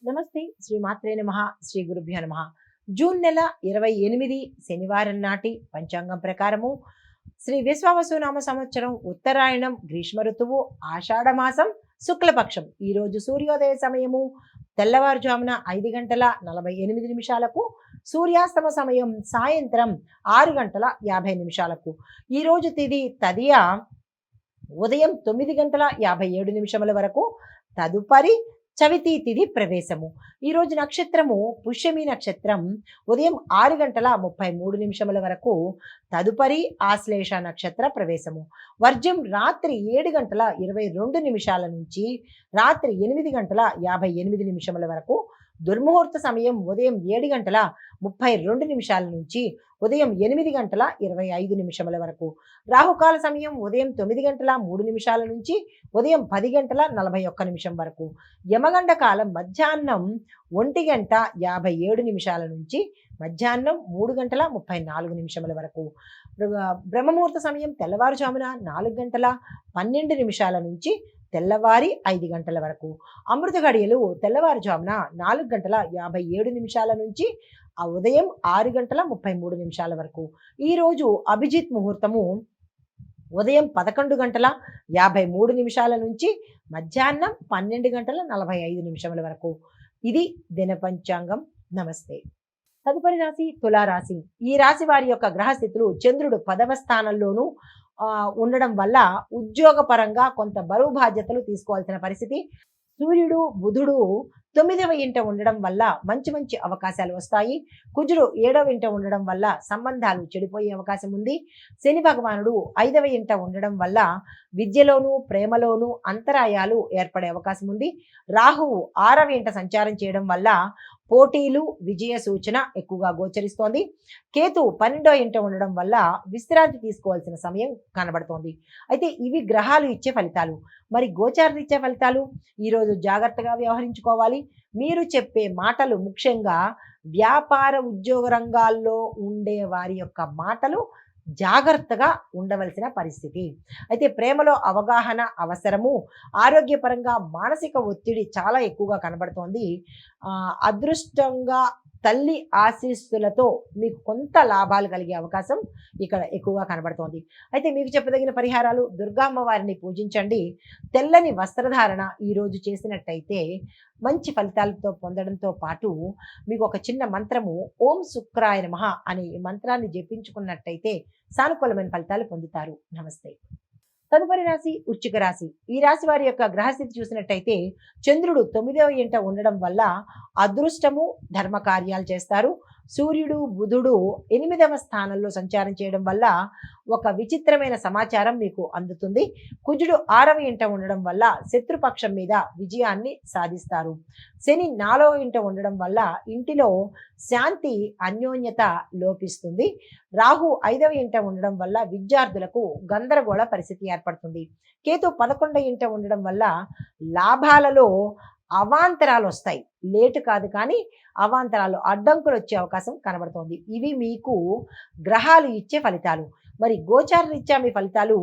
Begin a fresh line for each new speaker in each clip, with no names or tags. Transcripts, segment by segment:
నమస్తే. శ్రీ మాత్రే నమః. శ్రీ గురుభ్యో నమః. జూన్ నెల 28 శనివారం నాటి పంచాంగం ప్రకారము శ్రీ విశ్వావసునామ సంవత్సరం ఉత్తరాయణం గ్రీష్మ ఋతువు ఆషాఢ మాసం శుక్లపక్షం. ఈరోజు సూర్యోదయ సమయము తెల్లవారుజామున 5:48 సూర్యాస్తమ సమయం సాయంత్రం 6:50. ఈరోజు తిథి తదియ ఉదయం 9:57 వరకు. తదుపరి చవితి తిథి ప్రవేశము. ఈరోజు నక్షత్రము పుష్యమి నక్షత్రం ఉదయం 6:33 వరకు. తదుపరి ఆశ్లేష నక్షత్ర ప్రవేశము. వర్జం రాత్రి 7:22 నుంచి రాత్రి 8:58 వరకు. దుర్ముహూర్త సమయం ఉదయం 7:32 నుంచి ఉదయం 8:25 వరకు. రాహుకాల సమయం ఉదయం 9:03 నుంచి ఉదయం 10:41 వరకు. యమగండ కాలం మధ్యాహ్నం 1:57 నుంచి మధ్యాహ్నం 3:34 వరకు. బ్రహ్మముహూర్త సమయం తెల్లవారుజామున 4:12 నుంచి తెల్లవారి 5 గంటల వరకు. అమృత గడియలు తెల్లవారుజామున 4:57 నుంచి ఉదయం 6:33 వరకు. ఈరోజు అభిజిత్ ముహూర్తము ఉదయం 11:53 నుంచి మధ్యాహ్నం 12:45 వరకు. ఇది దిన పంచాంగం. నమస్తే. తదుపరి రాశి తులారాశి. ఈ రాశి వారి యొక్క గ్రహస్థితులు చంద్రుడు 10వ స్థానంలోనూ ఉండడం వల్ల ఉద్యోగపరంగా కొంత బరువు బాధ్యతలు తీసుకోవాల్సిన పరిస్థితి. సూర్యుడు బుధుడు 9వ ఇంట ఉండడం వల్ల మంచి మంచి అవకాశాలు వస్తాయి. కుజుడు 7వ ఇంట ఉండడం వల్ల సంబంధాలు చెడిపోయే అవకాశం ఉంది. శని భగవానుడు 5వ ఇంట ఉండడం వల్ల విద్యలోనూ ప్రేమలోనూ అంతరాయాలు ఏర్పడే అవకాశం ఉంది. రాహువు 6వ ఇంట సంచారం చేయడం వల్ల పోటీలు విజయ సూచన ఎక్కువగా గోచరిస్తోంది. కేతు 12వ ఇంట ఉండడం వల్ల విశ్రాంతి తీసుకోవాల్సిన సమయం కనబడుతోంది. అయితే ఇవి గ్రహాలు ఇచ్చే ఫలితాలు. మరి గోచారులు ఇచ్చే ఫలితాలు. ఈరోజు జాగ్రత్తగా వ్యవహరించుకోవాలి. మీరు చెప్పే మాటలు ముఖ్యంగా వ్యాపార ఉద్యోగ రంగాల్లో ఉండే వారి యొక్క మాటలు జాగ్రత్తగా ఉండవలసిన పరిస్థితి. అయితే ప్రేమలో అవగాహన అవసరము. ఆరోగ్యపరంగా మానసిక ఒత్తిడి చాలా ఎక్కువగా కనబడుతోంది. అదృష్టంగా తల్లి ఆశీస్సులతో మీకు కొంత లాభాలు కలిగే అవకాశం ఇక్కడ ఎక్కువగా కనబడుతోంది. అయితే మీకు చెప్పదగిన పరిహారాలు: దుర్గామ్మ వారిని పూజించండి. తెల్లని వస్త్రధారణ ఈరోజు చేసినట్టయితే మంచి ఫలితాలతో పొందడంతో పాటు మీకు ఒక చిన్న మంత్రము ఓం శుక్రాయ నమః అనే మంత్రాన్ని జపించుకున్నట్టయితే సానుకూలమైన ఫలితాలు పొందుతారు. నమస్తే. తదుపరి రాశి వృశ్చిక రాశి. ఈ రాశి వారి యొక్క గ్రహస్థితి చూసినట్టయితే చంద్రుడు 9వ ఇంట ఉండడం వల్ల అదృష్టము ధర్మ కార్యాలు చేస్తారు. సూర్యుడు బుధుడు 8వ స్థానంలో సంచారం చేయడం వల్ల ఒక విచిత్రమైన సమాచారం మీకు అందుతుంది. కుజుడు 6వ ఇంట ఉండడం వల్ల శత్రుపక్షం మీద విజయాన్ని సాధిస్తారు. శని 4వ ఇంట ఉండడం వల్ల ఇంటిలో శాంతి అన్యోన్యత లోపిస్తుంది. రాహు 5వ ఇంట ఉండడం వల్ల విద్యార్థులకు గందరగోళ పరిస్థితి ఏర్పడుతుంది. కేతు 11వ ఇంట ఉండడం వల్ల లాభాలలో అవాంతరాలు వస్తాయి. లేటు కాదు కానీ అవాంతరాలు అడ్డంకులు వచ్చే అవకాశం కనబడుతోంది. ఇవి మీకు గ్రహాలు ఇచ్చే ఫలితాలు. మరి గోచార రీత్యా మీ ఫలితాలు: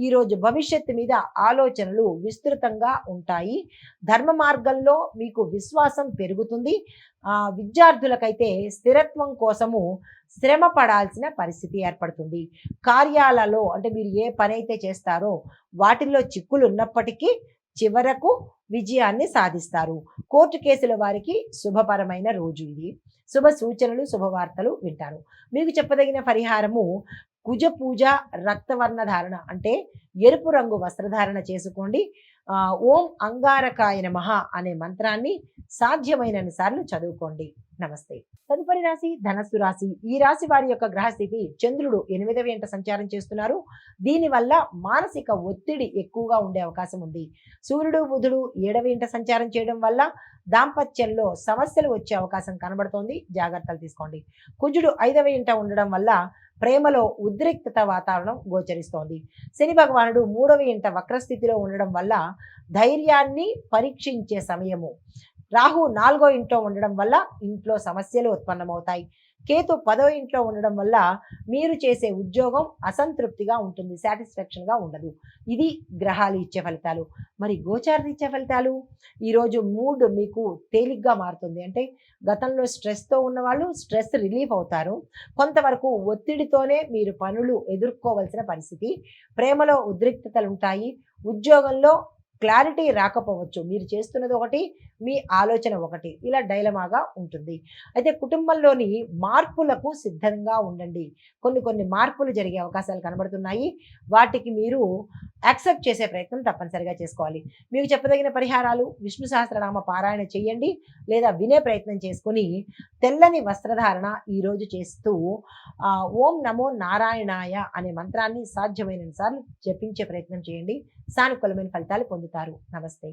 ఈరోజు భవిష్యత్తు మీద ఆలోచనలు విస్తృతంగా ఉంటాయి. ధర్మ మార్గంలో మీకు విశ్వాసం పెరుగుతుంది. విద్యార్థులకైతే స్థిరత్వం కోసము శ్రమ పడాల్సిన పరిస్థితి ఏర్పడుతుంది. కార్యాలలో అంటే మీరు ఏ పని అయితే చేస్తారో వాటిల్లో చిక్కులు ఉన్నప్పటికీ చివరకు విజయాన్ని సాధిస్తారు. కోర్టు కేసుల వారికి శుభపరమైన రోజు ఇది. శుభ సూచనలు శుభవార్తలు వింటారు. మీకు చెప్పదగిన పరిహారము కుజ పూజ, రక్తవర్ణ ధారణ అంటే ఎరుపు రంగు వస్త్రధారణ చేసుకోండి. ఓం అంగారకాయ నమః అనే మంత్రాన్ని సాధ్యమైనన్ని సార్లు చదువుకోండి. నమస్తే. తదుపరి రాశి ధనస్సు రాశి. ఈ రాశి వారి యొక్క గ్రహస్థితి చంద్రుడు 8వ ఇంట సంచారం చేస్తున్నారు. దీనివల్ల మానసిక ఒత్తిడి ఎక్కువగా ఉండే అవకాశం ఉంది. సూర్యుడు బుధుడు 7వ ఇంట సంచారం చేయడం వల్ల దాంపత్యంలో సమస్యలు వచ్చే అవకాశం కనబడుతోంది. జాగ్రత్తలు తీసుకోండి. కుజుడు 5వ ఇంట ఉండడం వల్ల ప్రేమలో ఉద్రిక్తత వాతావరణం గోచరిస్తోంది. శని భగవానుడు 3వ ఇంట వక్రస్థితిలో ఉండడం వల్ల ధైర్యాన్ని పరీక్షించే సమయము. రాహు 4వ ఇంట్లో ఉండడం వల్ల ఇంట్లో సమస్యలు ఉత్పన్నమవుతాయి. కేతు 10వ ఇంట్లో ఉండడం వల్ల మీరు చేసే ఉద్యోగం అసంతృప్తిగా ఉంటుంది, సాటిస్ఫాక్షన్గా ఉండదు. ఇది గ్రహాలు ఇచ్చే ఫలితాలు. మరి గోచారం ఇచ్చే ఫలితాలు, ఈరోజు మూడ్ మీకు తేలిగ్గా మారుతుంది. అంటే గతంలో స్ట్రెస్తో ఉన్నవాళ్ళు స్ట్రెస్ రిలీఫ్ అవుతారు. కొంతవరకు ఒత్తిడితోనే మీరు పనులు ఎదుర్కోవాల్సిన పరిస్థితి. ప్రేమలో ఉద్రిక్తతలు ఉంటాయి. ఉద్యోగంలో క్లారిటీ రాకపోవచ్చు. మీరు చేస్తున్నది ఒకటి, మీ ఆలోచన ఒకటి. ఇలా డైలమాగా ఉంటుంది. అయితే కుటుంబంలోని మార్పులకు సిద్ధంగా ఉండండి. కొన్ని మార్పులు జరిగే అవకాశాలు కనబడుతున్నాయి. వాటికి మీరు యాక్సెప్ట్ చేసే ప్రయత్నం తప్పనిసరిగా చేసుకోవాలి. మీకు చెప్పదగిన పరిహారాలు విష్ణు సహస్రనామ పారాయణ చేయండి, లేదా వినే ప్రయత్నం చేసుకొని తెల్లని వస్త్రధారణ ఈరోజు చేస్తూ ఓం నమో నారాయణాయ అనే మంత్రాన్ని సాధ్యమైనంత సార్లు జపించే ప్రయత్నం చేయండి. సానుకూలమైన ఫలితాలు పొందుతారు. నమస్తే.